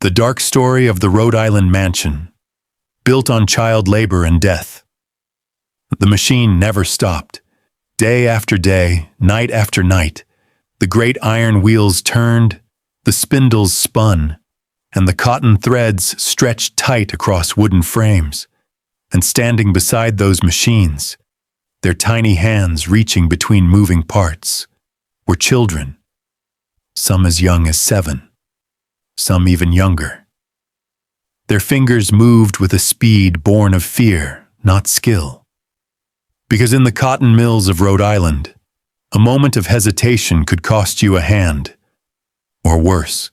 The dark story of the Rhode Island mansion, built on child labor and death. The machine never stopped. Day after day, night after night, the great iron wheels turned, the spindles spun, and the cotton threads stretched tight across wooden frames. And standing beside those machines, their tiny hands reaching between moving parts, were children, some as young as 7, some even younger. Their fingers moved with a speed born of fear, not skill. Because in the cotton mills of Rhode Island, a moment of hesitation could cost you a hand, or worse.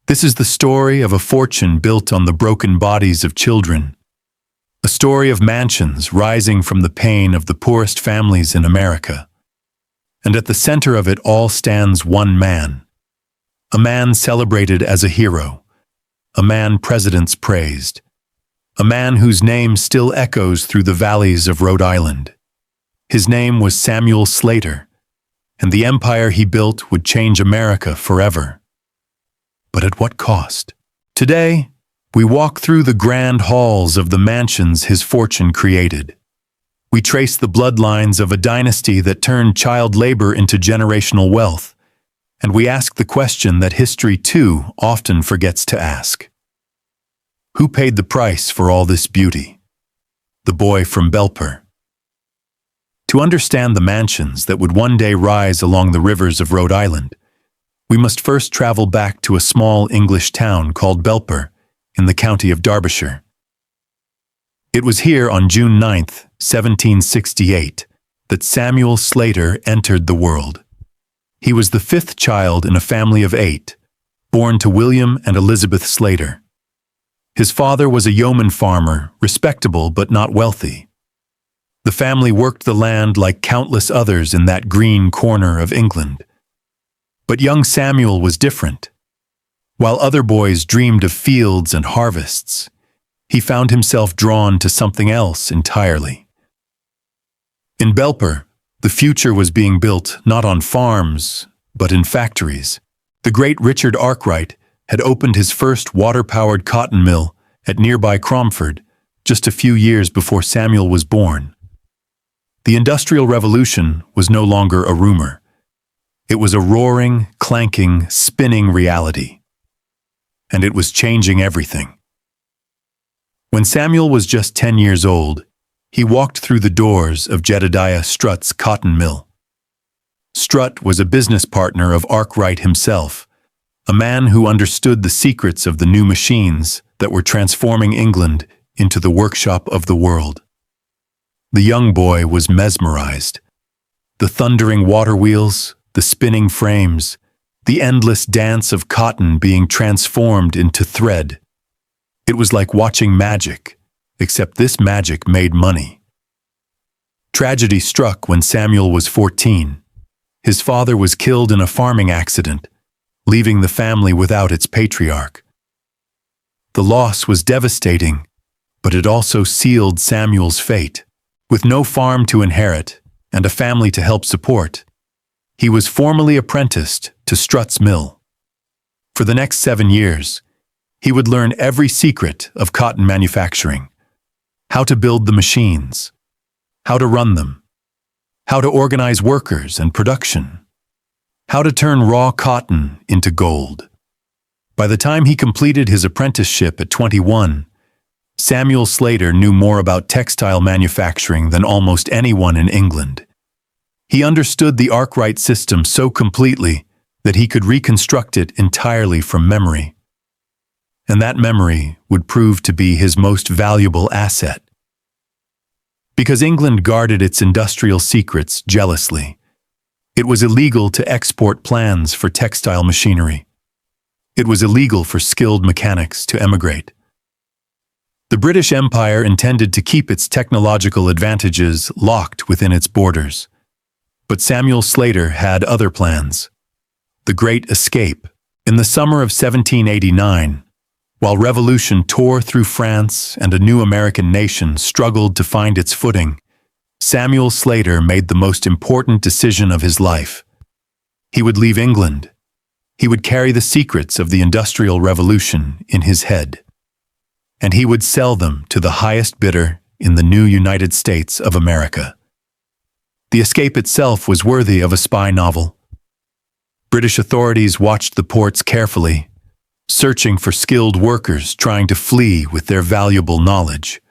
This is the story of a fortune built on the broken bodies of children, a story of mansions rising from the pain of the poorest families in America. And at the center of it all stands one man, a man celebrated as a hero, a man presidents praised, a man whose name still echoes through the valleys of Rhode Island. His name was Samuel Slater, and the empire he built would change America forever. But at what cost? Today, we walk through the grand halls of the mansions his fortune created. We trace the bloodlines of a dynasty that turned child labor into generational wealth, and we ask the question that history too often forgets to ask. Who paid the price for all this beauty? The boy from Belper. To understand the mansions that would one day rise along the rivers of Rhode Island, we must first travel back to a small English town called Belper in the county of Derbyshire. It was here on June 9, 1768, that Samuel Slater entered the world. He was the 5th child in a family of 8, born to William and Elizabeth Slater. His father was a yeoman farmer, respectable but not wealthy. The family worked the land like countless others in that green corner of England. But young Samuel was different. While other boys dreamed of fields and harvests, he found himself drawn to something else entirely. In Belper, the future was being built not on farms, but in factories. The great Richard Arkwright had opened his first water-powered cotton mill at nearby Cromford just a few years before Samuel was born. The Industrial Revolution was no longer a rumor. It was a roaring, clanking, spinning reality. And it was changing everything. When Samuel was just 10 years old, he walked through the doors of Jedediah Strutt's cotton mill. Strutt was a business partner of Arkwright himself, a man who understood the secrets of the new machines that were transforming England into the workshop of the world. The young boy was mesmerized. The thundering water wheels, the spinning frames, the endless dance of cotton being transformed into thread. It was like watching magic, except this magic made money. Tragedy struck when Samuel was 14. His father was killed in a farming accident, leaving the family without its patriarch. The loss was devastating, but it also sealed Samuel's fate. With no farm to inherit and a family to help support, he was formally apprenticed to Strutt's mill. For the next 7 years, he would learn every secret of cotton manufacturing: how to build the machines, how to run them, how to organize workers and production, how to turn raw cotton into gold. By the time he completed his apprenticeship at 21, Samuel Slater knew more about textile manufacturing than almost anyone in England. He understood the Arkwright system so completely that he could reconstruct it entirely from memory. And that memory would prove to be his most valuable asset. Because England guarded its industrial secrets jealously, it was illegal to export plans for textile machinery. It was illegal for skilled mechanics to emigrate. The British Empire intended to keep its technological advantages locked within its borders. But Samuel Slater had other plans. The Great Escape. In the summer of 1789, while revolution tore through France and a new American nation struggled to find its footing, Samuel Slater made the most important decision of his life. He would leave England, He would carry the secrets of the Industrial Revolution in his head, and he would sell them to the highest bidder in the new United States of America. The escape itself was worthy of a spy novel. British authorities watched the ports carefully, searching for skilled workers trying to flee with their valuable knowledge.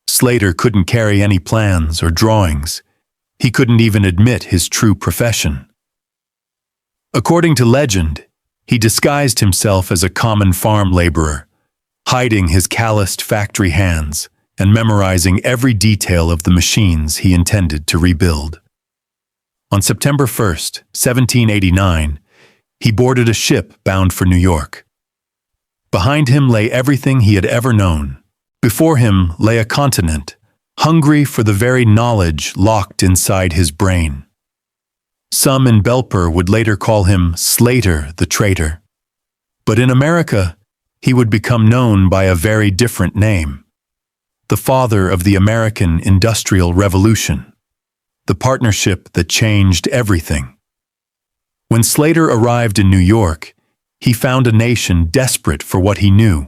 Slater couldn't carry any plans or drawings. He couldn't even admit his true profession. According to legend, he disguised himself as a common farm laborer, hiding his calloused factory hands and memorizing every detail of the machines he intended to rebuild. On September 1st, 1789, he boarded a ship bound for New York. Behind him lay everything he had ever known. Before him lay a continent, hungry for the very knowledge locked inside his brain. Some in Belper would later call him Slater the traitor. But in America, he would become known by a very different name. The father of the American Industrial Revolution. The partnership that changed everything. When Slater arrived in New York, he found a nation desperate for what he knew.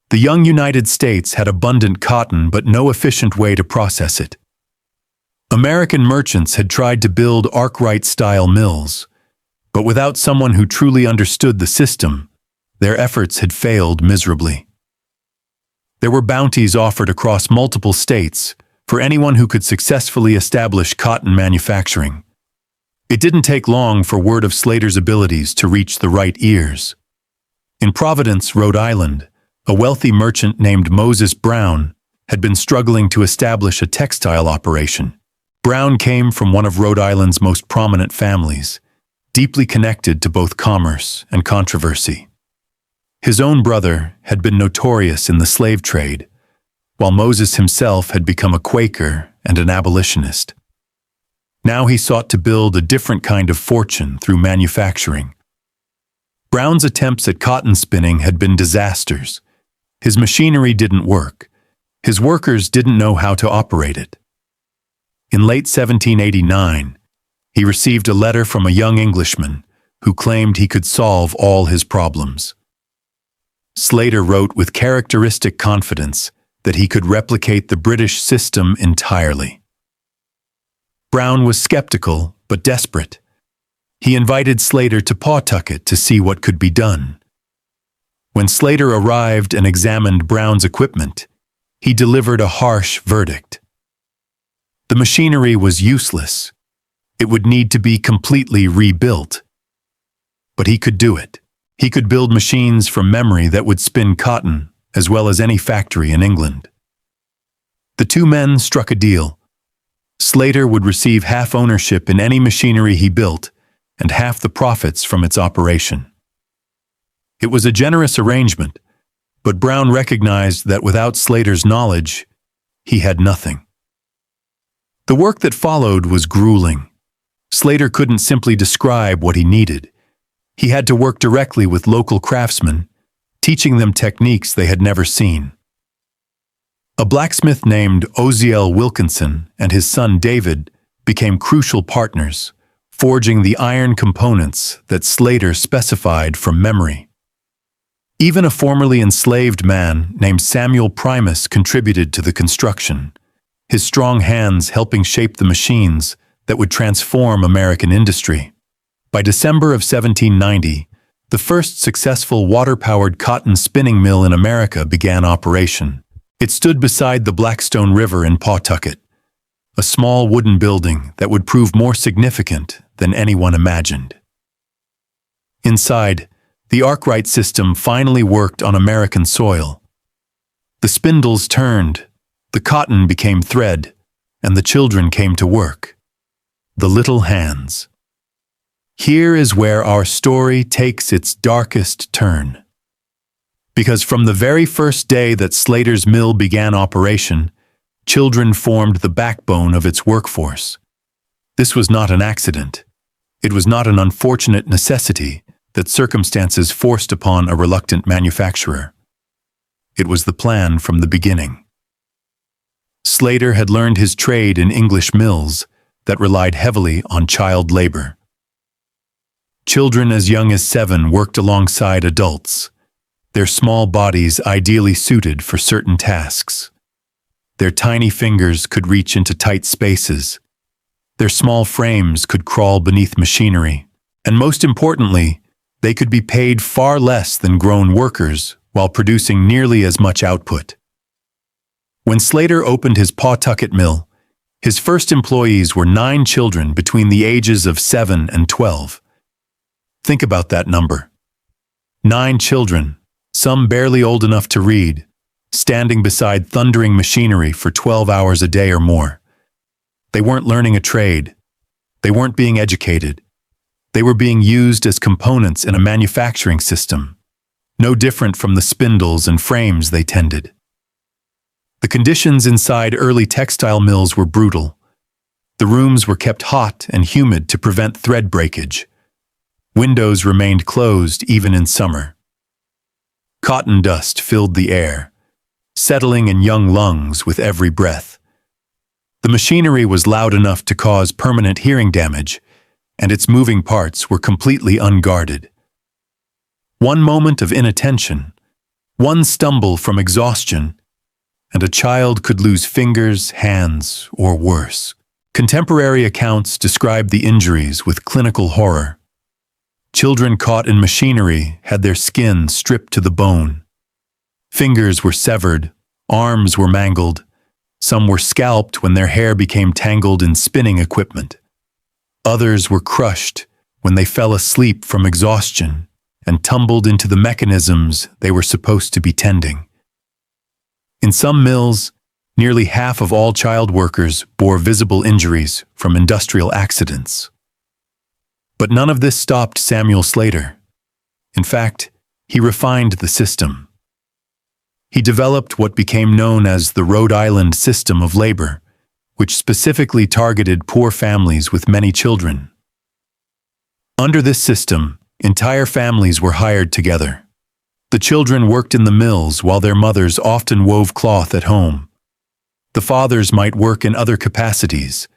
The young United States had abundant cotton but no efficient way to process it. American merchants had tried to build Arkwright-style mills, but without someone who truly understood the system, their efforts had failed miserably. There were bounties offered across multiple states for anyone who could successfully establish cotton manufacturing. It didn't take long for word of Slater's abilities to reach the right ears. In Providence, Rhode Island, a wealthy merchant named Moses Brown had been struggling to establish a textile operation. Brown came from one of Rhode Island's most prominent families, deeply connected to both commerce and controversy. His own brother had been notorious in the slave trade, while Moses himself had become a Quaker and an abolitionist. Now he sought to build a different kind of fortune through manufacturing. Brown's attempts at cotton spinning had been disasters. His machinery didn't work. His workers didn't know how to operate it. In late 1789, he received a letter from a young Englishman who claimed he could solve all his problems. Slater wrote with characteristic confidence that he could replicate the British system entirely. Brown was skeptical but desperate. He invited Slater to Pawtucket to see what could be done. When Slater arrived and examined Brown's equipment, he delivered a harsh verdict. The machinery was useless. It would need to be completely rebuilt. But he could do it. He could build machines from memory that would spin cotton, as well as any factory in England. The two men struck a deal. Slater would receive half ownership in any machinery he built, and half the profits from its operation. It was a generous arrangement, but Brown recognized that without Slater's knowledge, he had nothing. The work that followed was grueling. Slater couldn't simply describe what he needed. He had to work directly with local craftsmen, teaching them techniques they had never seen. A blacksmith named Oziel Wilkinson and his son David became crucial partners, forging the iron components that Slater specified from memory. Even a formerly enslaved man named Samuel Primus contributed to the construction, his strong hands helping shape the machines that would transform American industry. By December of 1790, the first successful water-powered cotton spinning mill in America began operation. It stood beside the Blackstone River in Pawtucket, a small wooden building that would prove more significant than anyone imagined. Inside, the Arkwright system finally worked on American soil. The spindles turned, the cotton became thread, and the children came to work. The little hands. Here is where our story takes its darkest turn. Because from the very first day that Slater's mill began operation, children formed the backbone of its workforce. This was not an accident. It was not an unfortunate necessity that circumstances forced upon a reluctant manufacturer. It was the plan from the beginning. Slater had learned his trade in English mills that relied heavily on child labor. Children as young as 7 worked alongside adults, their small bodies ideally suited for certain tasks. Their tiny fingers could reach into tight spaces. Their small frames could crawl beneath machinery. And most importantly, they could be paid far less than grown workers while producing nearly as much output. When Slater opened his Pawtucket mill, his first employees were 9 children between the ages of 7 and 12. Think about that number. 9 children, some barely old enough to read, standing beside thundering machinery for 12 hours a day or more. They weren't learning a trade. They weren't being educated. They were being used as components in a manufacturing system, no different from the spindles and frames they tended. The conditions inside early textile mills were brutal. The rooms were kept hot and humid to prevent thread breakage. Windows remained closed even in summer. Cotton dust filled the air, settling in young lungs with every breath. The machinery was loud enough to cause permanent hearing damage, and its moving parts were completely unguarded. One moment of inattention, one stumble from exhaustion, and a child could lose fingers, hands, or worse. Contemporary accounts describe the injuries with clinical horror. Children caught in machinery had their skin stripped to the bone. Fingers were severed, arms were mangled, some were scalped when their hair became tangled in spinning equipment. Others were crushed when they fell asleep from exhaustion and tumbled into the mechanisms they were supposed to be tending. In some mills, nearly half of all child workers bore visible injuries from industrial accidents. But none of this stopped Samuel Slater. In fact, he refined the system. He developed what became known as the Rhode Island system of labor, which specifically targeted poor families with many children. Under this system, entire families were hired together. The children worked in the mills while their mothers often wove cloth at home. The fathers might work in other capacities,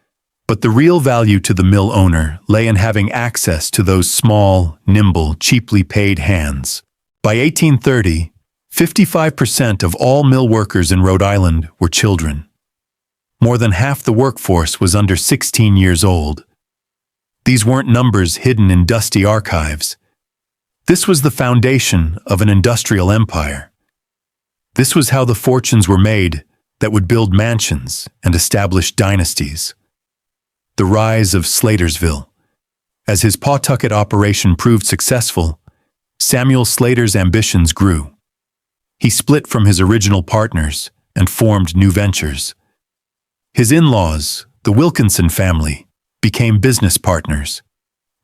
but the real value to the mill owner lay in having access to those small, nimble, cheaply paid hands. By 1830, 55% of all mill workers in Rhode Island were children. More than half the workforce was under 16 years old. These weren't numbers hidden in dusty archives. This was the foundation of an industrial empire. This was how the fortunes were made that would build mansions and establish dynasties. The rise of Slaterville. As his Pawtucket operation proved successful, Samuel Slater's ambitions grew. He split from his original partners and formed new ventures. His in-laws, the Wilkinson family, became business partners.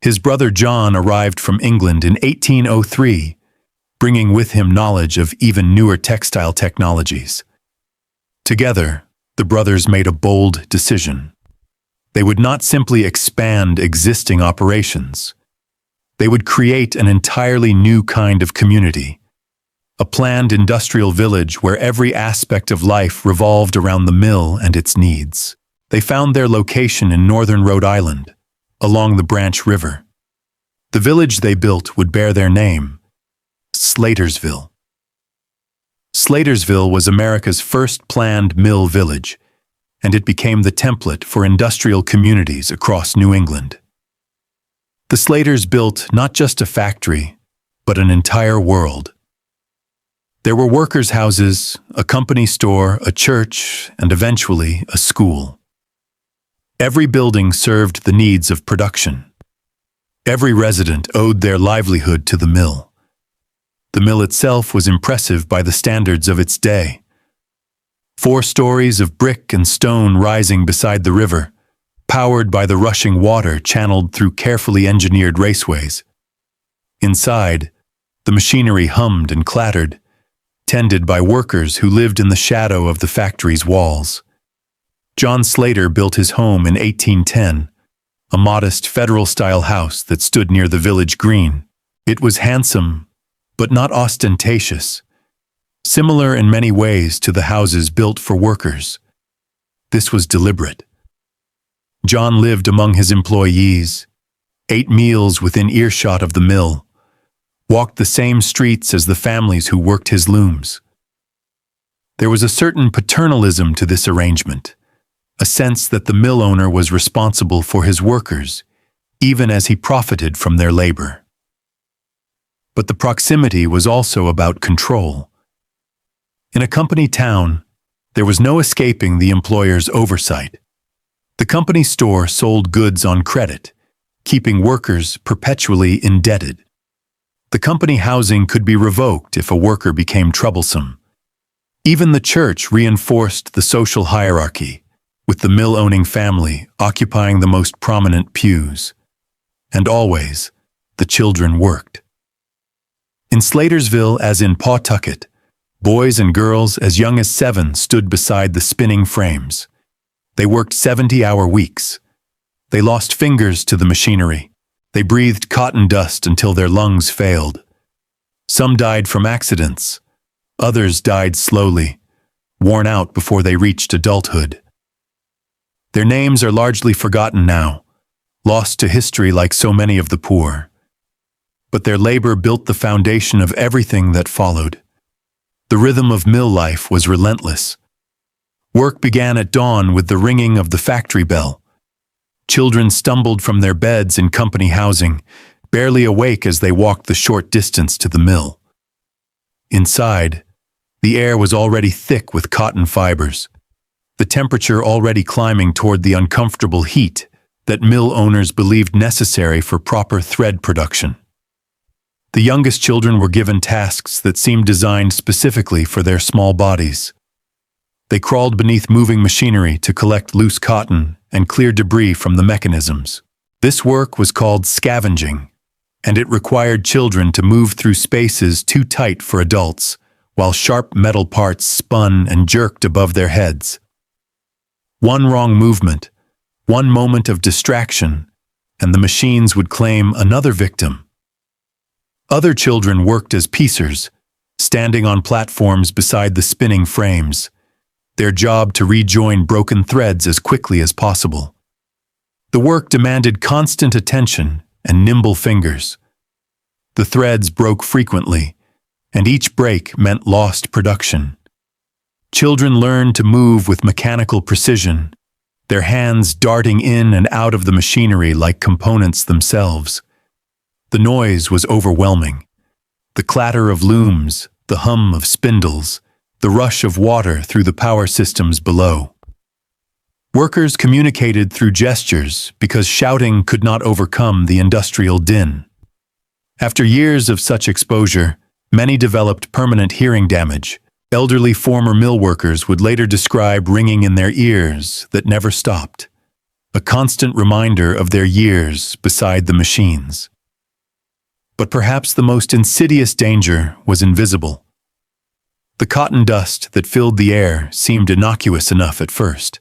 His brother John arrived from England in 1803, bringing with him knowledge of even newer textile technologies. Together, the brothers made a bold decision. They would not simply expand existing operations. They would create an entirely new kind of community, a planned industrial village where every aspect of life revolved around the mill and its needs. They found their location in northern Rhode Island, along the Branch River. The village they built would bear their name, Slatersville. Slatersville was America's first planned mill village, and it became the template for industrial communities across New England. The Slaters built not just a factory, but an entire world. There were workers' houses, a company store, a church, and eventually a school. Every building served the needs of production. Every resident owed their livelihood to the mill. The mill itself was impressive by the standards of its day. 4 stories of brick and stone rising beside the river, powered by the rushing water channeled through carefully engineered raceways. Inside, the machinery hummed and clattered, tended by workers who lived in the shadow of the factory's walls. John Slater built his home in 1810, a modest Federal-style house that stood near the village green. It was handsome, but not ostentatious, similar in many ways to the houses built for workers. This was deliberate. John lived among his employees, ate meals within earshot of the mill, walked the same streets as the families who worked his looms. There was a certain paternalism to this arrangement, a sense that the mill owner was responsible for his workers, even as he profited from their labor. But the proximity was also about control. In a company town, there was no escaping the employer's oversight. The company store sold goods on credit, keeping workers perpetually indebted. The company housing could be revoked if a worker became troublesome. Even the church reinforced the social hierarchy, with the mill-owning family occupying the most prominent pews. And always, the children worked. In Slaterville, as in Pawtucket, boys and girls as young as 7 stood beside the spinning frames. They worked 70-hour weeks. They lost fingers to the machinery. They breathed cotton dust until their lungs failed. Some died from accidents. Others died slowly, worn out before they reached adulthood. Their names are largely forgotten now, lost to history like so many of the poor. But their labor built the foundation of everything that followed. The rhythm of mill life was relentless. Work began at dawn with the ringing of the factory bell. Children stumbled from their beds in company housing, barely awake as they walked the short distance to the mill. Inside, the air was already thick with cotton fibers, the temperature already climbing toward the uncomfortable heat that mill owners believed necessary for proper thread production. The youngest children were given tasks that seemed designed specifically for their small bodies. They crawled beneath moving machinery to collect loose cotton and clear debris from the mechanisms. This work was called scavenging, and it required children to move through spaces too tight for adults, while sharp metal parts spun and jerked above their heads. One wrong movement, one moment of distraction, and the machines would claim another victim. Other children worked as piecers, standing on platforms beside the spinning frames, their job to rejoin broken threads as quickly as possible. The work demanded constant attention and nimble fingers. The threads broke frequently, and each break meant lost production. Children learned to move with mechanical precision, their hands darting in and out of the machinery like components themselves. The noise was overwhelming. The clatter of looms, the hum of spindles, the rush of water through the power systems below. Workers communicated through gestures because shouting could not overcome the industrial din. After years of such exposure, many developed permanent hearing damage. Elderly former mill workers would later describe ringing in their ears that never stopped, a constant reminder of their years beside the machines. But perhaps the most insidious danger was invisible. The cotton dust that filled the air seemed innocuous enough at first.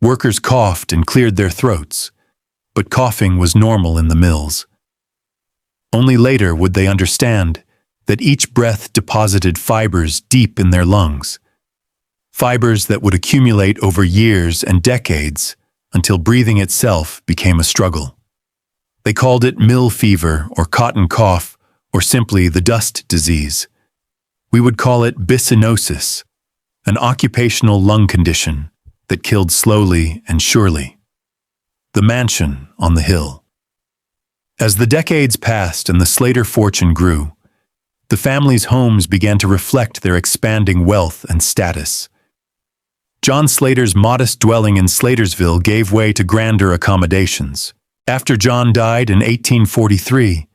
Workers coughed and cleared their throats, but coughing was normal in the mills. Only later would they understand that each breath deposited fibers deep in their lungs, fibers that would accumulate over years and decades until breathing itself became a struggle. They called it mill fever or cotton cough or simply the dust disease. We would call it bicyanosis, an occupational lung condition that killed slowly and surely. The mansion on the hill. As the decades passed and the Slater fortune grew, the family's homes began to reflect their expanding wealth and status. John Slater's modest dwelling in Slatersville gave way to grander accommodations. After John died in 1843,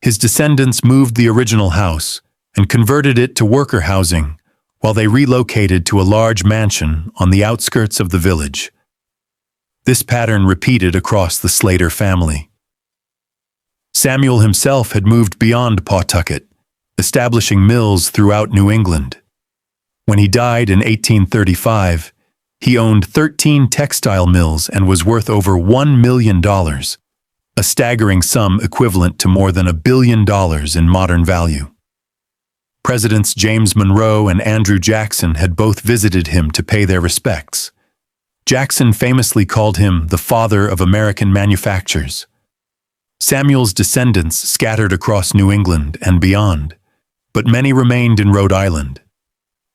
his descendants moved the original house and converted it to worker housing while they relocated to a large mansion on the outskirts of the village. This pattern repeated across the Slater family. Samuel himself had moved beyond Pawtucket, establishing mills throughout New England. When he died in 1835, he owned 13 textile mills and was worth over $1 million, a staggering sum equivalent to more than $1 billion in modern value. Presidents James Monroe and Andrew Jackson had both visited him to pay their respects. Jackson famously called him the father of American manufactures. Samuel's descendants scattered across New England and beyond, but many remained in Rhode Island,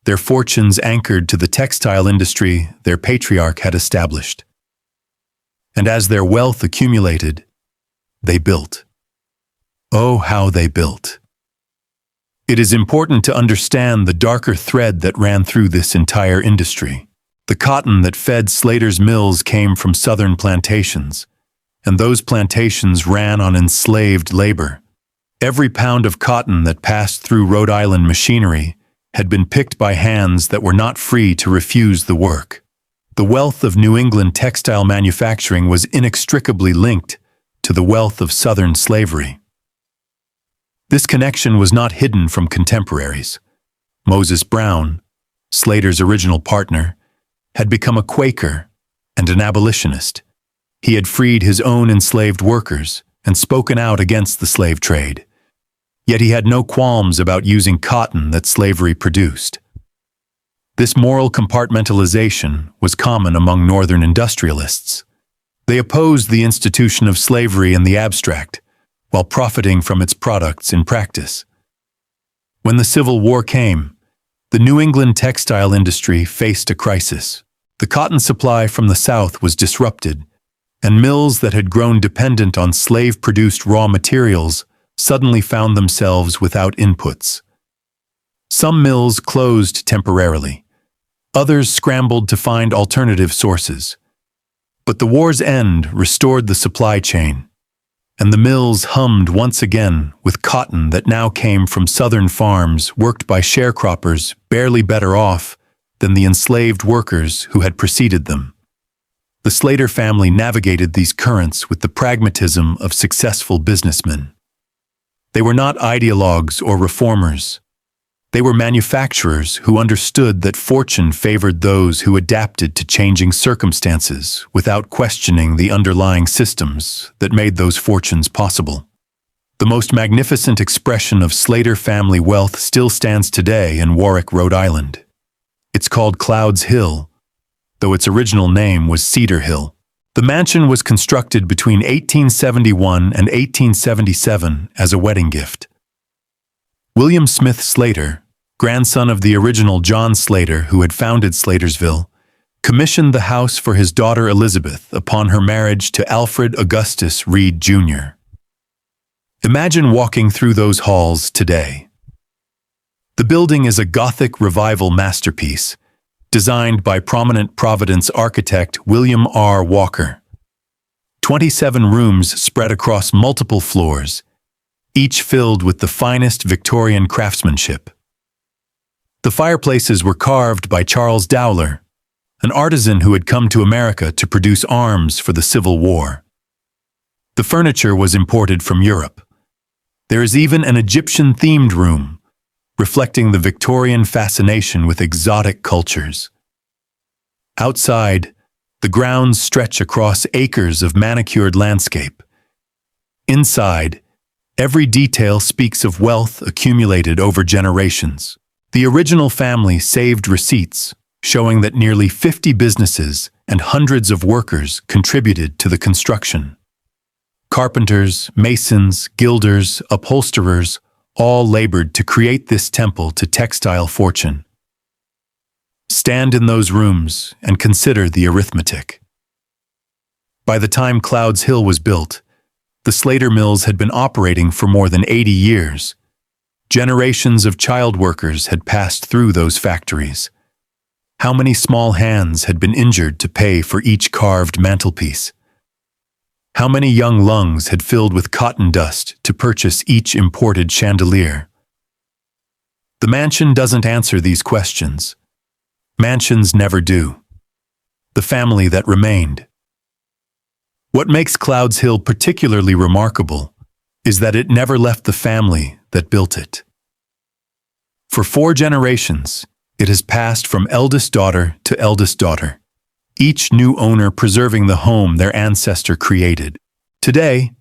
their fortunes anchored to the textile industry their patriarch had established. And as their wealth accumulated, they built. Oh, how they built. It is important to understand the darker thread that ran through this entire industry. The cotton that fed Slater's mills came from southern plantations, and those plantations ran on enslaved labor. Every pound of cotton that passed through Rhode Island machinery had been picked by hands that were not free to refuse the work. The wealth of New England textile manufacturing was inextricably linked to the wealth of Southern slavery. This connection was not hidden from contemporaries. Moses Brown, Slater's original partner, had become a Quaker and an abolitionist. He had freed his own enslaved workers and spoken out against the slave trade. Yet he had no qualms about using cotton that slavery produced. This moral compartmentalization was common among Northern industrialists. They opposed the institution of slavery in the abstract, while profiting from its products in practice. When the Civil War came, the New England textile industry faced a crisis. The cotton supply from the South was disrupted, and mills that had grown dependent on slave-produced raw materials suddenly found themselves without inputs. Some mills closed temporarily. Others scrambled to find alternative sources. But the war's end restored the supply chain, and the mills hummed once again with cotton that now came from southern farms worked by sharecroppers barely better off than the enslaved workers who had preceded them. The Slater family navigated these currents with the pragmatism of successful businessmen. They were not ideologues or reformers. They were manufacturers who understood that fortune favored those who adapted to changing circumstances without questioning the underlying systems that made those fortunes possible. The most magnificent expression of Slater family wealth still stands today in Warwick, Rhode Island. It's called Clouds Hill, though its original name was Cedar Hill. The mansion was constructed between 1871 and 1877 as a wedding gift. William Smith Slater, grandson of the original John Slater who had founded Slaterville, commissioned the house for his daughter Elizabeth upon her marriage to Alfred Augustus Reed, Jr. Imagine walking through those halls today. The building is a Gothic Revival masterpiece, designed by prominent Providence architect William R. Walker. 27 rooms spread across multiple floors, each filled with the finest Victorian craftsmanship. The fireplaces were carved by Charles Dowler, an artisan who had come to America to produce arms for the Civil War. The furniture was imported from Europe. There is even an Egyptian-themed room, reflecting the Victorian fascination with exotic cultures. Outside, the grounds stretch across acres of manicured landscape. Inside, every detail speaks of wealth accumulated over generations. The original family saved receipts, showing that nearly 50 businesses and hundreds of workers contributed to the construction. Carpenters, masons, gilders, upholsterers, all labored to create this temple to textile fortune. Stand in those rooms and consider the arithmetic. By the time Clouds Hill was built, the Slater mills had been operating for more than 80 years. Generations of child workers had passed through those factories. How many small hands had been injured to pay for each carved mantelpiece? How many young lungs had filled with cotton dust to purchase each imported chandelier? The mansion doesn't answer these questions. Mansions never do. The family that remained. What makes Clouds Hill particularly remarkable is that it never left the family that built it. For 4 generations, it has passed from eldest daughter to eldest daughter, each new owner preserving the home their ancestor created. Today,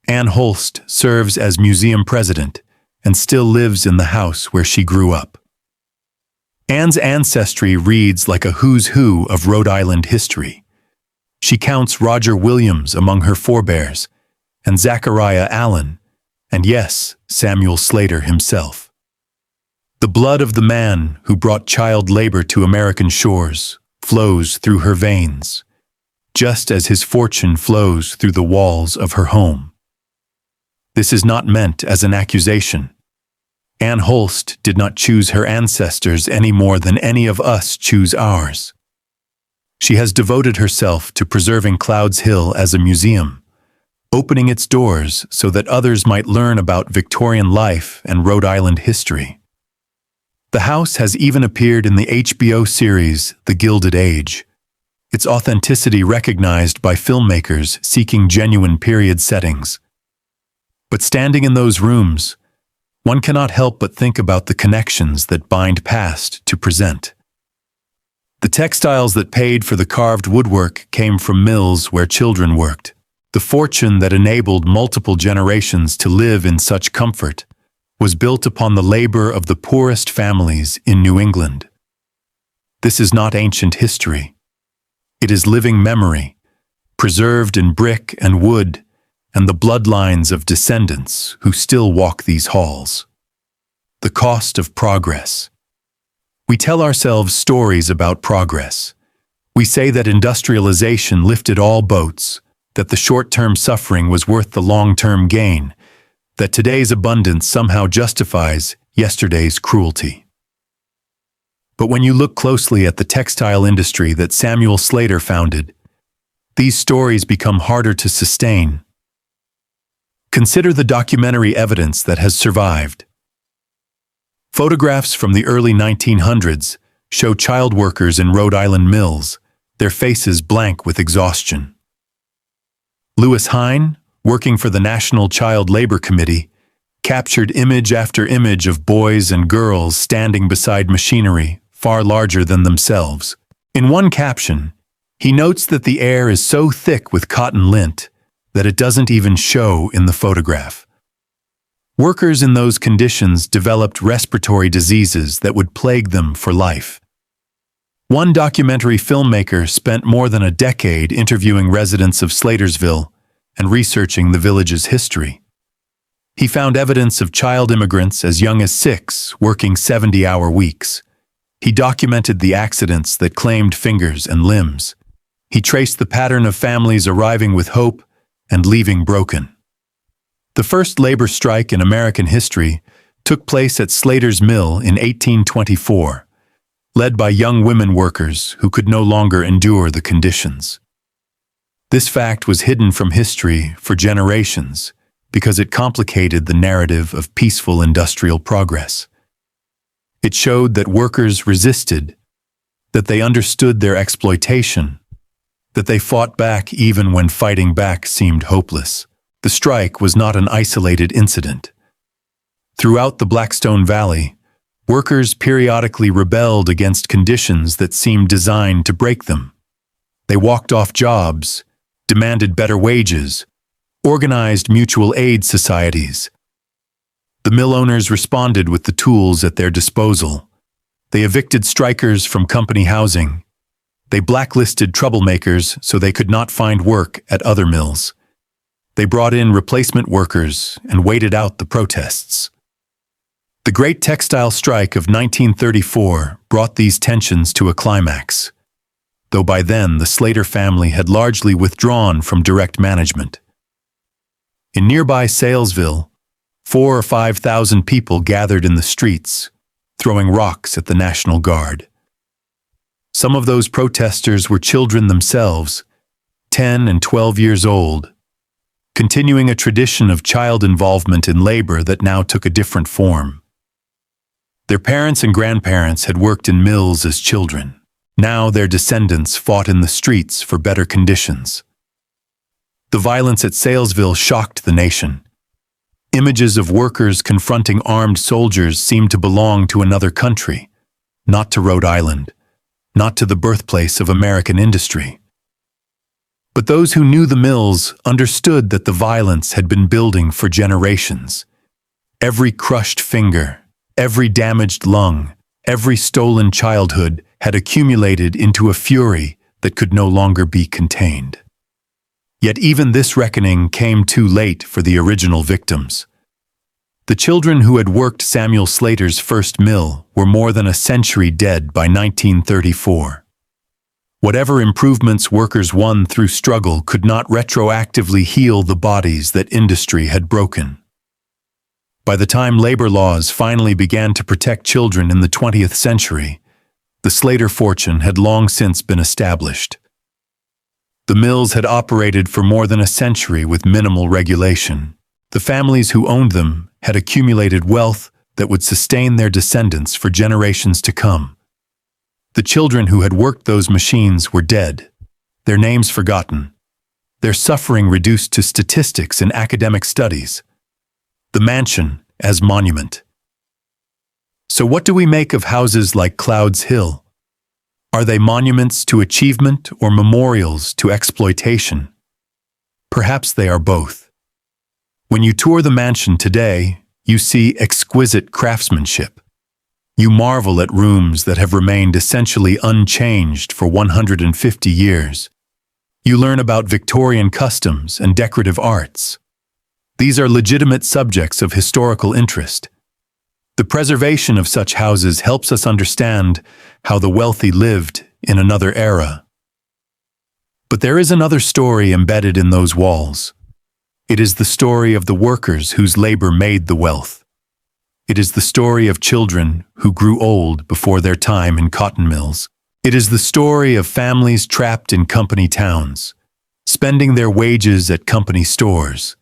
Ann Holst serves as museum president and still lives in the house where she grew up. Ann's ancestry reads like a who's who of Rhode Island history. She counts Roger Williams among her forebears and Zachariah Allen, and yes, Samuel Slater himself. The blood of the man who brought child labor to American shores flows through her veins, just as his fortune flows through the walls of her home. This is not meant as an accusation. Ann Holst did not choose her ancestors any more than any of us choose ours. She has devoted herself to preserving Clouds Hill as a museum, opening its doors so that others might learn about Victorian life and Rhode Island history. The house has even appeared in the HBO series The Gilded Age, its authenticity recognized by filmmakers seeking genuine period settings. But standing in those rooms, one cannot help but think about the connections that bind past to present. The textiles that paid for the carved woodwork came from mills where children worked. The fortune that enabled multiple generations to live in such comfort was built upon the labor of the poorest families in New England. This is not ancient history. It is living memory, preserved in brick and wood, and the bloodlines of descendants who still walk these halls. The cost of progress. We tell ourselves stories about progress. We say that industrialization lifted all boats, that the short-term suffering was worth the long-term gain, that today's abundance somehow justifies yesterday's cruelty. But when you look closely at the textile industry that Samuel Slater founded, these stories become harder to sustain. Consider the documentary evidence that has survived. Photographs from the early 1900s show child workers in Rhode Island mills, their faces blank with exhaustion. Lewis Hine, working for the National Child Labor Committee, captured image after image of boys and girls standing beside machinery far larger than themselves. In one caption, he notes that the air is so thick with cotton lint that it doesn't even show in the photograph. Workers in those conditions developed respiratory diseases that would plague them for life. One documentary filmmaker spent more than a decade interviewing residents of Slaterville and researching the village's history. He found evidence of child immigrants as young as 6 working 70-hour weeks. He documented the accidents that claimed fingers and limbs. He traced the pattern of families arriving with hope and leaving broken. The first labor strike in American history took place at Slater's Mill in 1824, led by young women workers who could no longer endure the conditions. This fact was hidden from history for generations because it complicated the narrative of peaceful industrial progress. It showed that workers resisted, that they understood their exploitation, that they fought back even when fighting back seemed hopeless. The strike was not an isolated incident. Throughout the Blackstone Valley, workers periodically rebelled against conditions that seemed designed to break them. They walked off jobs, demanded better wages, organized mutual aid societies. The mill owners responded with the tools at their disposal. They evicted strikers from company housing. They blacklisted troublemakers so they could not find work at other mills. They brought in replacement workers and waited out the protests. The Great Textile Strike of 1934 brought these tensions to a climax, though by then the Slater family had largely withdrawn from direct management. In nearby Salesville, 4,000 or 5,000 people gathered in the streets, throwing rocks at the National Guard. Some of those protesters were children themselves, 10 and 12 years old, continuing a tradition of child involvement in labor that now took a different form. Their parents and grandparents had worked in mills as children. Now their descendants fought in the streets for better conditions. The violence at Salesville shocked the nation. Images of workers confronting armed soldiers seemed to belong to another country, not to Rhode Island, not to the birthplace of American industry. But those who knew the mills understood that the violence had been building for generations. Every crushed finger, every damaged lung, every stolen childhood had accumulated into a fury that could no longer be contained. Yet even this reckoning came too late for the original victims. The children who had worked Samuel Slater's first mill were more than a century dead by 1934. Whatever improvements workers won through struggle could not retroactively heal the bodies that industry had broken. By the time labor laws finally began to protect children in the 20th century, the Slater fortune had long since been established. The mills had operated for more than a century with minimal regulation. The families who owned them had accumulated wealth that would sustain their descendants for generations to come. The children who had worked those machines were dead, their names forgotten, their suffering reduced to statistics in academic studies. The mansion as monument. So what do we make of houses like Clouds Hill? Are they monuments to achievement or memorials to exploitation? Perhaps they are both. When you tour the mansion today, you see exquisite craftsmanship. You marvel at rooms that have remained essentially unchanged for 150 years. You learn about Victorian customs and decorative arts. These are legitimate subjects of historical interest. The preservation of such houses helps us understand how the wealthy lived in another era. But there is another story embedded in those walls. It is the story of the workers whose labor made the wealth. It is the story of children who grew old before their time in cotton mills. It is the story of families trapped in company towns, spending their wages at company stores,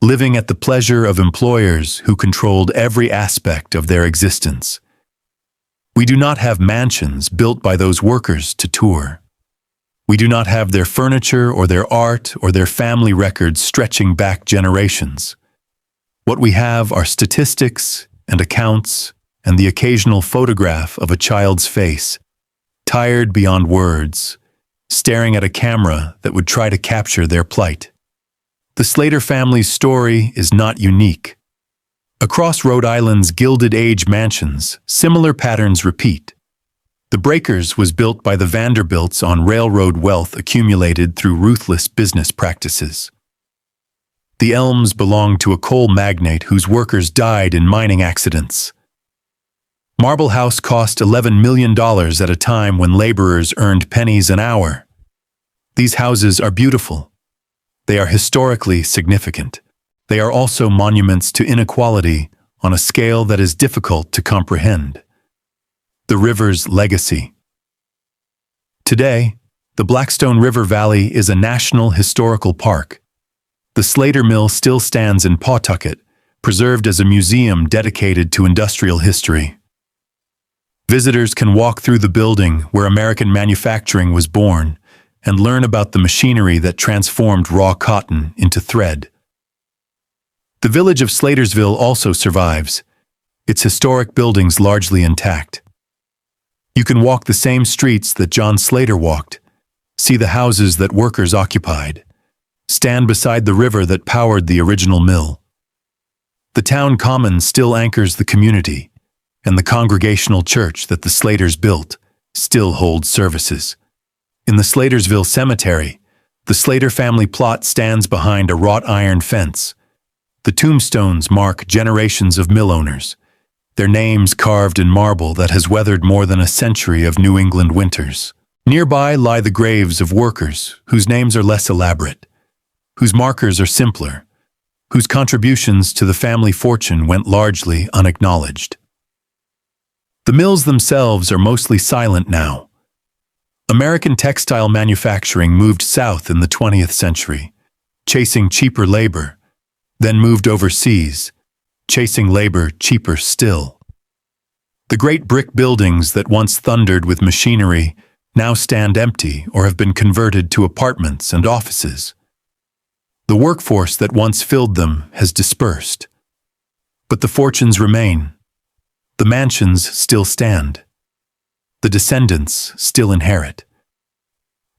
living at the pleasure of employers who controlled every aspect of their existence. We do not have mansions built by those workers to tour. We do not have their furniture or their art or their family records stretching back generations. What we have are statistics and accounts and the occasional photograph of a child's face, tired beyond words, staring at a camera that would try to capture their plight. The Slater family's story is not unique. Across Rhode Island's Gilded Age mansions, similar patterns repeat. The Breakers was built by the Vanderbilts on railroad wealth accumulated through ruthless business practices. The Elms belonged to a coal magnate whose workers died in mining accidents. Marble House cost $11 million at a time when laborers earned pennies an hour. These houses are beautiful. They are historically significant. They are also monuments to inequality on a scale that is difficult to comprehend. The river's legacy. Today, the Blackstone River Valley is a national historical park. The Slater Mill still stands in Pawtucket, preserved as a museum dedicated to industrial history. Visitors can walk through the building where American manufacturing was born and learn about the machinery that transformed raw cotton into thread. The village of Slatersville also survives, its historic buildings largely intact. You can walk the same streets that John Slater walked, see the houses that workers occupied, stand beside the river that powered the original mill. The town common still anchors the community, and the congregational church that the Slaters built still holds services. In the Slatersville Cemetery, the Slater family plot stands behind a wrought iron fence. The tombstones mark generations of mill owners, their names carved in marble that has weathered more than a century of New England winters. Nearby lie the graves of workers whose names are less elaborate, whose markers are simpler, whose contributions to the family fortune went largely unacknowledged. The mills themselves are mostly silent now. American textile manufacturing moved south in the 20th century, chasing cheaper labor, then moved overseas, chasing labor cheaper still. The great brick buildings that once thundered with machinery now stand empty or have been converted to apartments and offices. The workforce that once filled them has dispersed. But the fortunes remain. The mansions still stand. The descendants still inherit.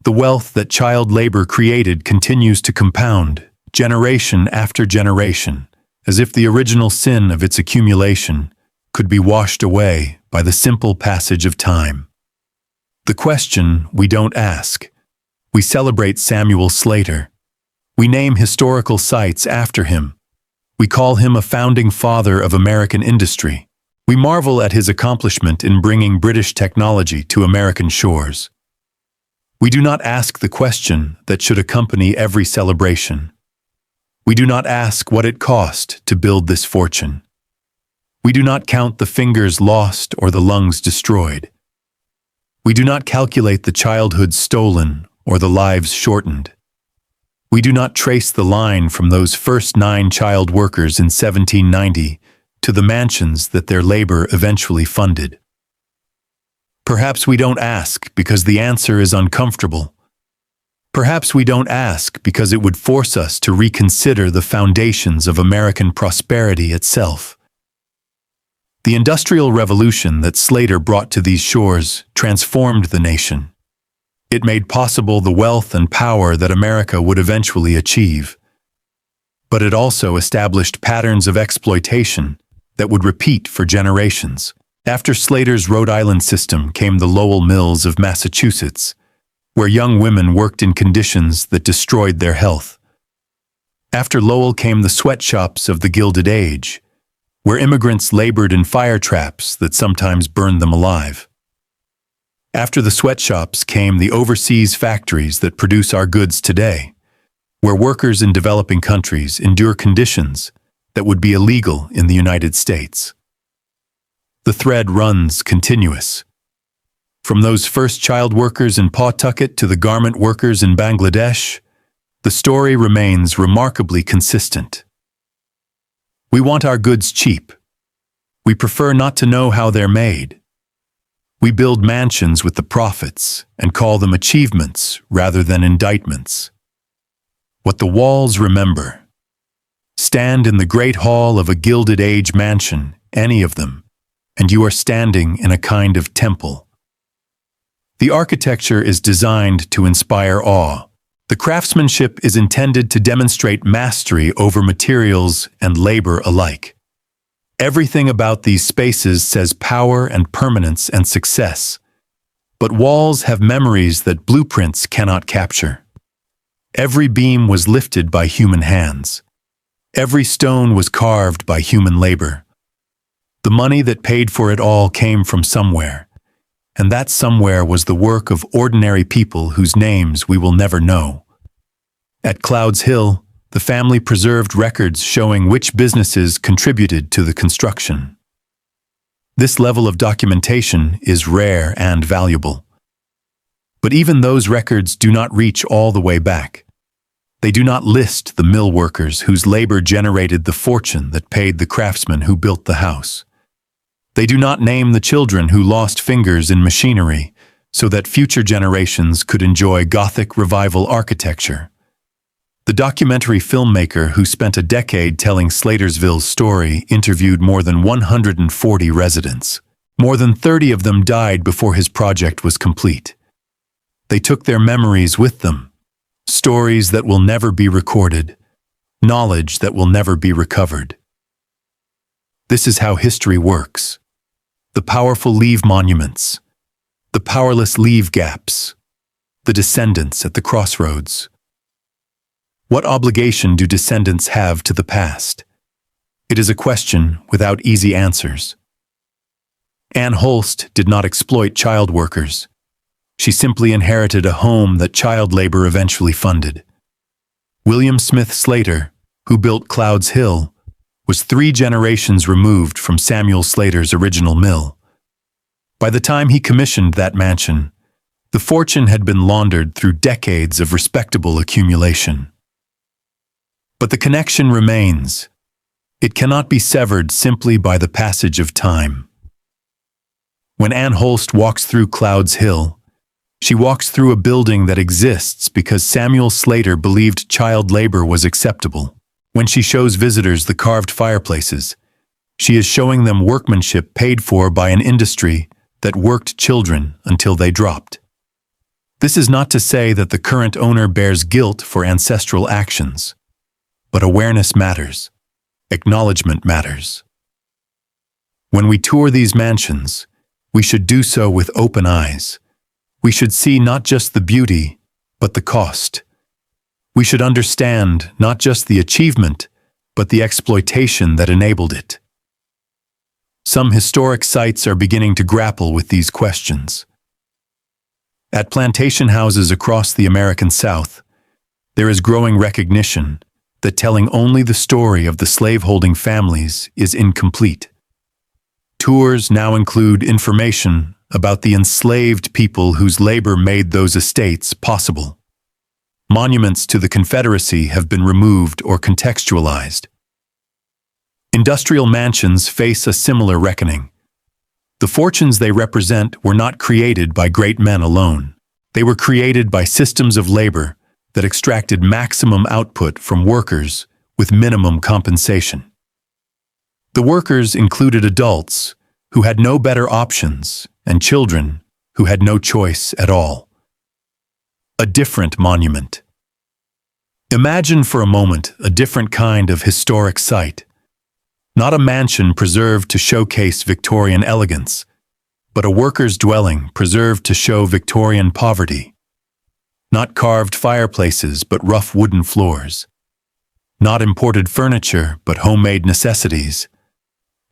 The wealth that child labor created continues to compound, generation after generation, as if the original sin of its accumulation could be washed away by the simple passage of time. The question we don't ask. We celebrate Samuel Slater, We name historical sites after him. We call him a founding father of American industry. We marvel at his accomplishment in bringing British technology to American shores. We do not ask the question that should accompany every celebration. We do not ask what it cost to build this fortune. We do not count the fingers lost or the lungs destroyed. We do not calculate the childhood stolen or the lives shortened. We do not trace the line from those first 9 child workers in 1790 to the mansions that their labor eventually funded. Perhaps we don't ask because the answer is uncomfortable. Perhaps we don't ask because it would force us to reconsider the foundations of American prosperity itself. The Industrial Revolution that Slater brought to these shores transformed the nation. It made possible the wealth and power that America would eventually achieve. But it also established patterns of exploitation that would repeat for generations. After Slater's Rhode Island system came the Lowell Mills of Massachusetts, where young women worked in conditions that destroyed their health. After Lowell came the sweatshops of the Gilded Age, where immigrants labored in fire traps that sometimes burned them alive. After the sweatshops came the overseas factories that produce our goods today, where workers in developing countries endure conditions that would be illegal in the United States. The thread runs continuous. From those first child workers in Pawtucket to the garment workers in Bangladesh, the story remains remarkably consistent. We want our goods cheap. We prefer not to know how they're made. We build mansions with the profits and call them achievements rather than indictments. What the walls remember. Stand in the great hall of a Gilded Age mansion, any of them, and you are standing in a kind of temple. The architecture is designed to inspire awe. The craftsmanship is intended to demonstrate mastery over materials and labor alike. Everything about these spaces says power and permanence and success. But walls have memories that blueprints cannot capture. Every beam was lifted by human hands. Every stone was carved by human labor. The money that paid for it all came from somewhere, and that somewhere was the work of ordinary people whose names we will never know. At Clouds Hill, the family preserved records showing which businesses contributed to the construction. This level of documentation is rare and valuable. But even those records do not reach all the way back. They do not list the mill workers whose labor generated the fortune that paid the craftsmen who built the house. They do not name the children who lost fingers in machinery so that future generations could enjoy Gothic Revival architecture. The documentary filmmaker who spent a decade telling Slaterville's story interviewed more than 140 residents. More than 30 of them died before his project was complete. They took their memories with them, stories that will never be recorded, knowledge that will never be recovered. This is how history works. The powerful leave monuments. The powerless leave gaps. The descendants at the crossroads. What obligation do descendants have to the past? It is a question without easy answers. Ann Holst did not exploit child workers. She simply inherited a home that child labor eventually funded. William Smith Slater, who built Clouds Hill, was 3 generations removed from Samuel Slater's original mill. By the time he commissioned that mansion, the fortune had been laundered through decades of respectable accumulation. But the connection remains. It cannot be severed simply by the passage of time. When Ann Holst walks through Clouds Hill, she walks through a building that exists because Samuel Slater believed child labor was acceptable. When she shows visitors the carved fireplaces, she is showing them workmanship paid for by an industry that worked children until they dropped. This is not to say that the current owner bears guilt for ancestral actions. But awareness matters. Acknowledgement matters. When we tour these mansions, we should do so with open eyes. We should see not just the beauty, but the cost. We should understand not just the achievement, but the exploitation that enabled it. Some historic sites are beginning to grapple with these questions. At plantation houses across the American South, there is growing recognition that telling only the story of the slaveholding families is incomplete. Tours now include information about the enslaved people whose labor made those estates possible. Monuments to the Confederacy have been removed or contextualized. Industrial mansions face a similar reckoning. The fortunes they represent were not created by great men alone. They were created by systems of labor that extracted maximum output from workers with minimum compensation. The workers included adults who had no better options and children who had no choice at all. A different monument. Imagine for a moment a different kind of historic site. Not a mansion preserved to showcase Victorian elegance, but a worker's dwelling preserved to show Victorian poverty. Not carved fireplaces, but rough wooden floors. Not imported furniture, but homemade necessities.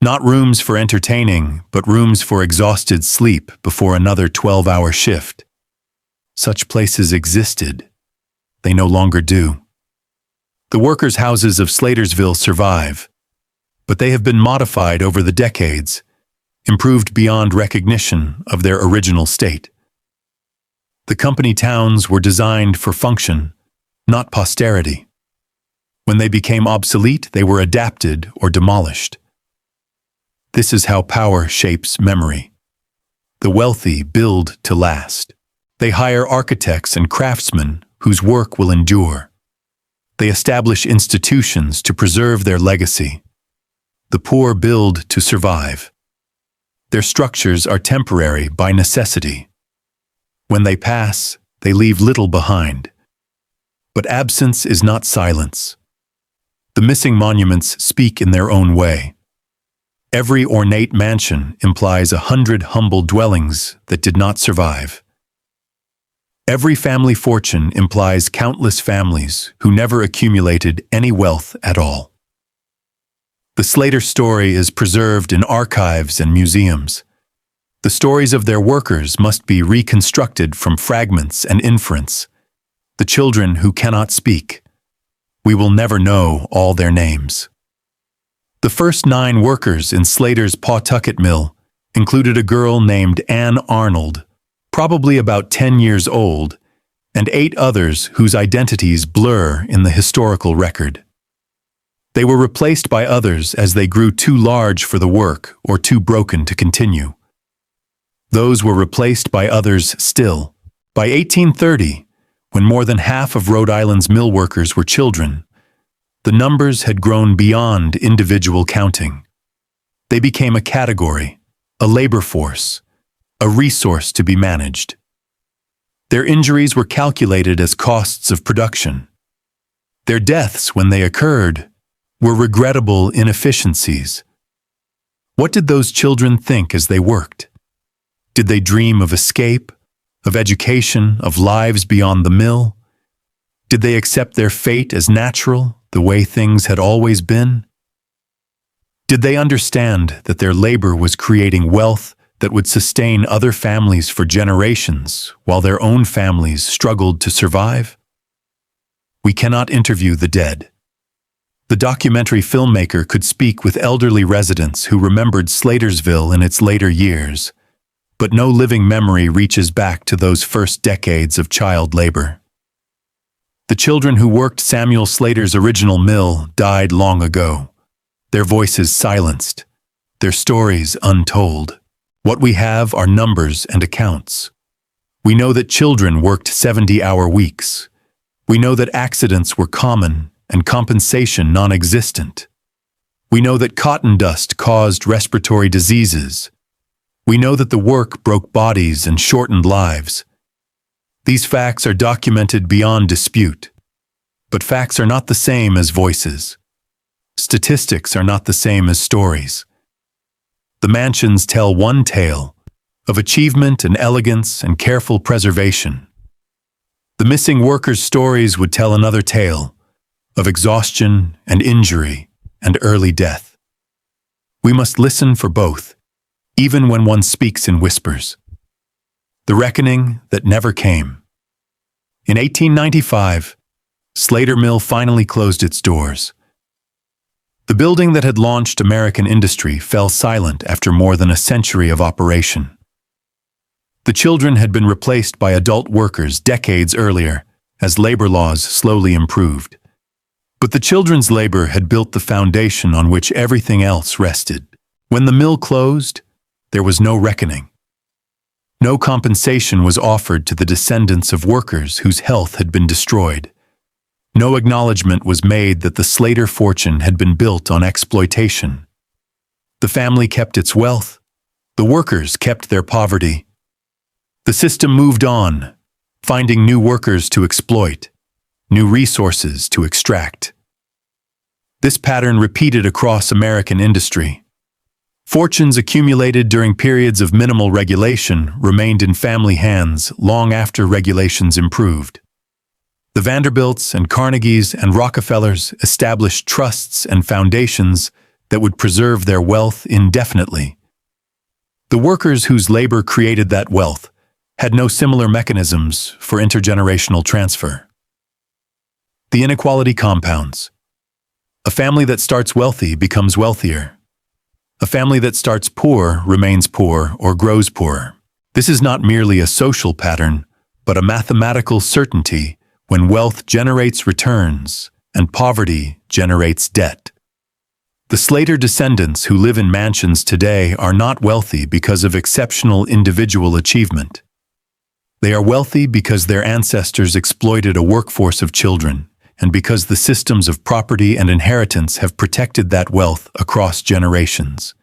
Not rooms for entertaining, but rooms for exhausted sleep before another 12-hour shift. Such places existed. They no longer do. The workers' houses of Slaterville survive, but they have been modified over the decades, improved beyond recognition of their original state. The company towns were designed for function, not posterity. When they became obsolete, they were adapted or demolished. This is how power shapes memory. The wealthy build to last. They hire architects and craftsmen whose work will endure. They establish institutions to preserve their legacy. The poor build to survive. Their structures are temporary by necessity. When they pass, they leave little behind. But absence is not silence. The missing monuments speak in their own way. Every ornate mansion implies 100 humble dwellings that did not survive. Every family fortune implies countless families who never accumulated any wealth at all. The Slater story is preserved in archives and museums. The stories of their workers must be reconstructed from fragments and inference. The children who cannot speak. We will never know all their names. The first 9 workers in Slater's Pawtucket Mill included a girl named Anne Arnold, probably about 10 years old, and 8 others whose identities blur in the historical record. They were replaced by others as they grew too large for the work or too broken to continue. Those were replaced by others still. By 1830, when more than half of Rhode Island's mill workers were children, the numbers had grown beyond individual counting. They became a category, a labor force, a resource to be managed. Their injuries were calculated as costs of production. Their deaths, when they occurred, were regrettable inefficiencies. What did those children think as they worked? Did they dream of escape, of education, of lives beyond the mill? Did they accept their fate as natural, the way things had always been? Did they understand that their labor was creating wealth that would sustain other families for generations while their own families struggled to survive? We cannot interview the dead. The documentary filmmaker could speak with elderly residents who remembered Slatersville in its later years, but no living memory reaches back to those first decades of child labor. The children who worked Samuel Slater's original mill died long ago, their voices silenced, their stories untold. What we have are numbers and accounts. We know that children worked 70-hour weeks. We know that accidents were common and compensation non-existent. We know that cotton dust caused respiratory diseases. We know that the work broke bodies and shortened lives. These facts are documented beyond dispute. But facts are not the same as voices. Statistics are not the same as stories. The mansions tell one tale of achievement and elegance and careful preservation. The missing workers' stories would tell another tale of exhaustion and injury and early death. We must listen for both, even when one speaks in whispers. The reckoning that never came. In 1895, Slaterville finally closed its doors. The building that had launched American industry fell silent after more than a century of operation. The children had been replaced by adult workers decades earlier, as labor laws slowly improved. But the children's labor had built the foundation on which everything else rested. When the mill closed, there was no reckoning. No compensation was offered to the descendants of workers whose health had been destroyed. No acknowledgement was made that the Slater fortune had been built on exploitation. The family kept its wealth. The workers kept their poverty. The system moved on, finding new workers to exploit, new resources to extract. This pattern repeated across American industry. Fortunes accumulated during periods of minimal regulation remained in family hands long after regulations improved. The Vanderbilts and Carnegies and Rockefellers established trusts and foundations that would preserve their wealth indefinitely. The workers whose labor created that wealth had no similar mechanisms for intergenerational transfer. The inequality compounds. A family that starts wealthy becomes wealthier. A family that starts poor remains poor or grows poorer. This is not merely a social pattern, but a mathematical certainty when wealth generates returns and poverty generates debt. The Slater descendants who live in mansions today are not wealthy because of exceptional individual achievement. They are wealthy because their ancestors exploited a workforce of children, and because the systems of property and inheritance have protected that wealth across generations.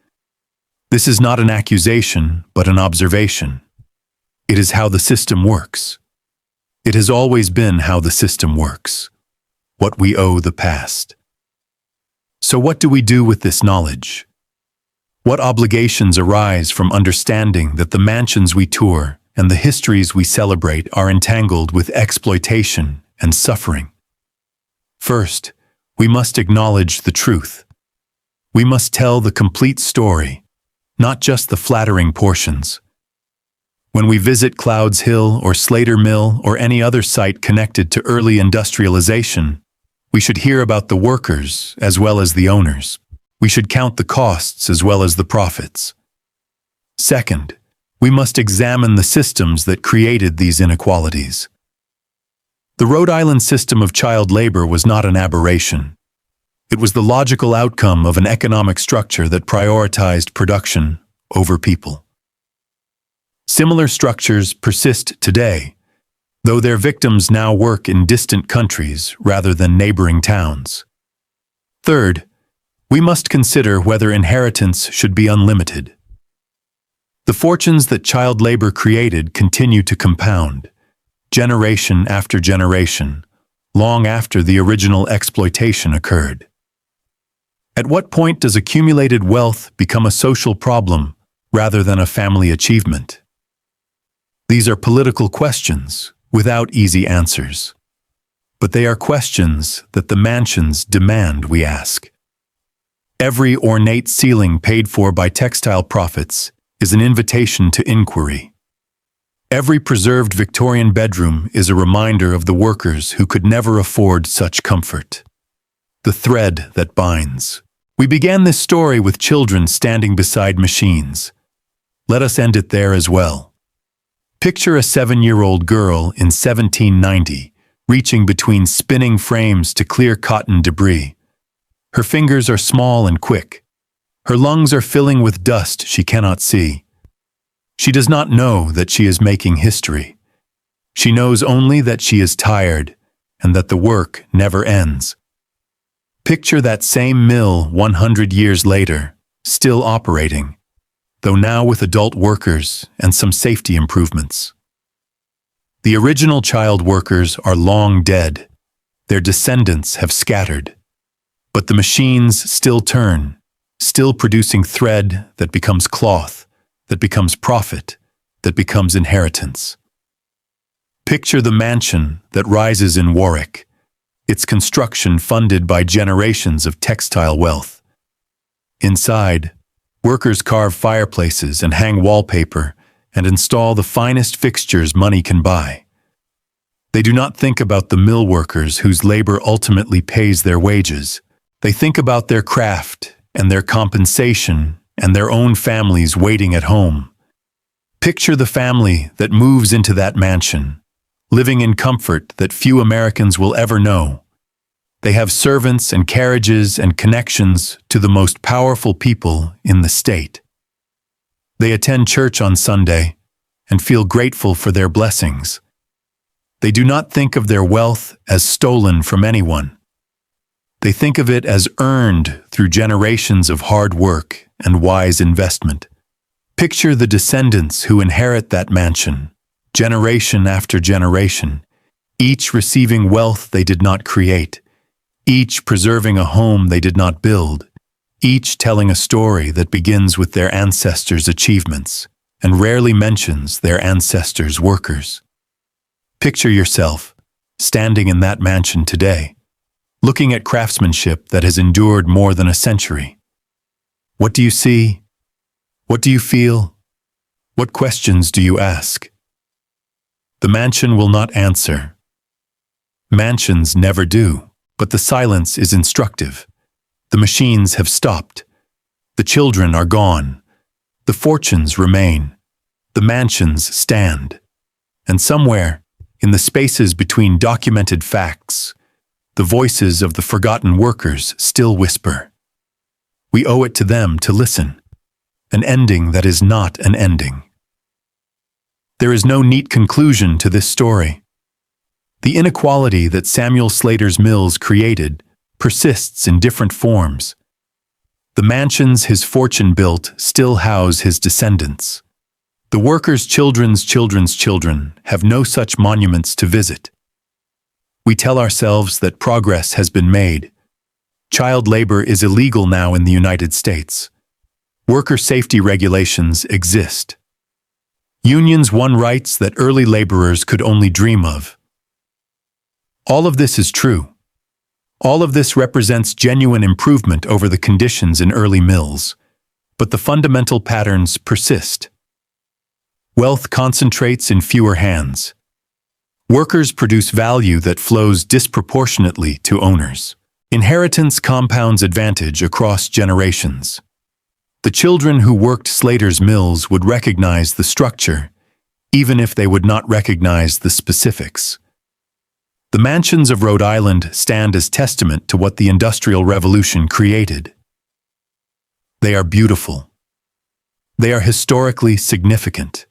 This is not an accusation, but an observation. It is how the system works. It has always been how the system works. What we owe the past. So what do we do with this knowledge? What obligations arise from understanding that the mansions we tour and the histories we celebrate are entangled with exploitation and suffering? First, we must acknowledge the truth. We must tell the complete story, not just the flattering portions. When we visit Clouds Hill or Slater Mill or any other site connected to early industrialization, we should hear about the workers as well as the owners. We should count the costs as well as the profits. Second, we must examine the systems that created these inequalities. The Rhode Island system of child labor was not an aberration. It was the logical outcome of an economic structure that prioritized production over people. Similar structures persist today, though their victims now work in distant countries rather than neighboring towns. Third, we must consider whether inheritance should be unlimited. The fortunes that child labor created continue to compound, generation after generation, long after the original exploitation occurred. At what point does accumulated wealth become a social problem rather than a family achievement? These are political questions without easy answers. But they are questions that the mansions demand we ask. Every ornate ceiling paid for by textile profits is an invitation to inquiry. Every preserved Victorian bedroom is a reminder of the workers who could never afford such comfort. The thread that binds. We began this story with children standing beside machines. Let us end it there as well. Picture a 7-year-old girl in 1790 reaching between spinning frames to clear cotton debris. Her fingers are small and quick. Her lungs are filling with dust she cannot see. She does not know that she is making history. She knows only that she is tired and that the work never ends. Picture that same mill 100 years later, still operating, though now with adult workers and some safety improvements. The original child workers are long dead. Their descendants have scattered. But the machines still turn, still producing thread that becomes cloth, that becomes profit, that becomes inheritance. Picture the mansion that rises in Warwick, its construction funded by generations of textile wealth. Inside, workers carve fireplaces and hang wallpaper and install the finest fixtures money can buy. They do not think about the mill workers whose labor ultimately pays their wages. They think about their craft and their compensation and their own families waiting at home. Picture the family that moves into that mansion, living in comfort that few Americans will ever know. They have servants and carriages and connections to the most powerful people in the state. They attend church on Sunday and feel grateful for their blessings. They do not think of their wealth as stolen from anyone. They think of it as earned through generations of hard work and wise investment. Picture the descendants who inherit that mansion, generation after generation, each receiving wealth they did not create, each preserving a home they did not build, each telling a story that begins with their ancestors' achievements and rarely mentions their ancestors' workers. Picture yourself standing in that mansion today, looking at craftsmanship that has endured more than a century. What do you see? What do you feel? What questions do you ask? The mansion will not answer. Mansions never do, but the silence is instructive. The machines have stopped. The children are gone. The fortunes remain. The mansions stand. And somewhere, in the spaces between documented facts, the voices of the forgotten workers still whisper. We owe it to them to listen. An ending that is not an ending. There is no neat conclusion to this story. The inequality that Samuel Slater's mills created persists in different forms. The mansions his fortune built still house his descendants. The workers' children's children's children have no such monuments to visit. We tell ourselves that progress has been made. Child labor is illegal now in the United States. Worker safety regulations exist. Unions won rights that early laborers could only dream of. All of this is true. All of this represents genuine improvement over the conditions in early mills, but the fundamental patterns persist. Wealth concentrates in fewer hands. Workers produce value that flows disproportionately to owners. Inheritance compounds advantage across generations. The children who worked Slater's mills would recognize the structure, even if they would not recognize the specifics. The mansions of Rhode Island stand as testament to what the Industrial Revolution created. They are beautiful. They are historically significant.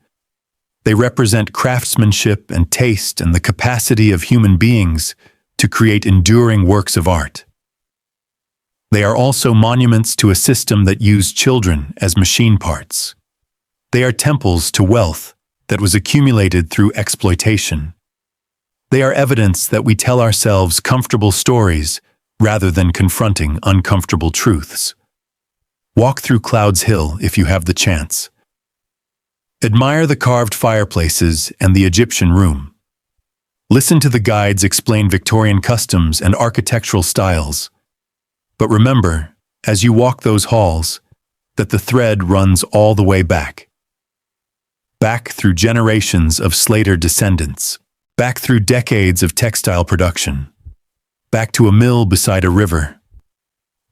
They represent craftsmanship and taste and the capacity of human beings to create enduring works of art. They are also monuments to a system that used children as machine parts. They are temples to wealth that was accumulated through exploitation. They are evidence that we tell ourselves comfortable stories rather than confronting uncomfortable truths. Walk through Clouds Hill if you have the chance. Admire the carved fireplaces and the Egyptian room. Listen to the guides explain Victorian customs and architectural styles. But remember, as you walk those halls, that the thread runs all the way back. Back through generations of Slater descendants. Back through decades of textile production. Back to a mill beside a river.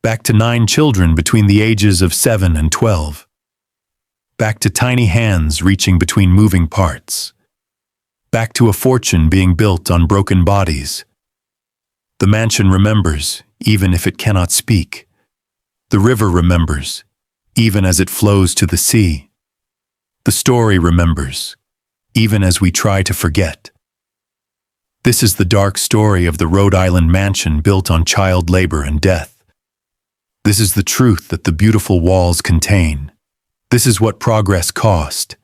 Back to 9 children between the ages of 7 and 12. Back to tiny hands reaching between moving parts. Back to a fortune being built on broken bodies. The mansion remembers, even if it cannot speak. The river remembers, even as it flows to the sea. The story remembers, even as we try to forget. This is the dark story of the Rhode Island mansion built on child labor and death. This is the truth that the beautiful walls contain. This is what progress cost,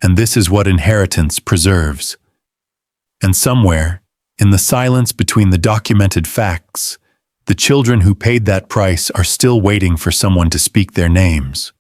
and this is what inheritance preserves. And somewhere, in the silence between the documented facts, the children who paid that price are still waiting for someone to speak their names.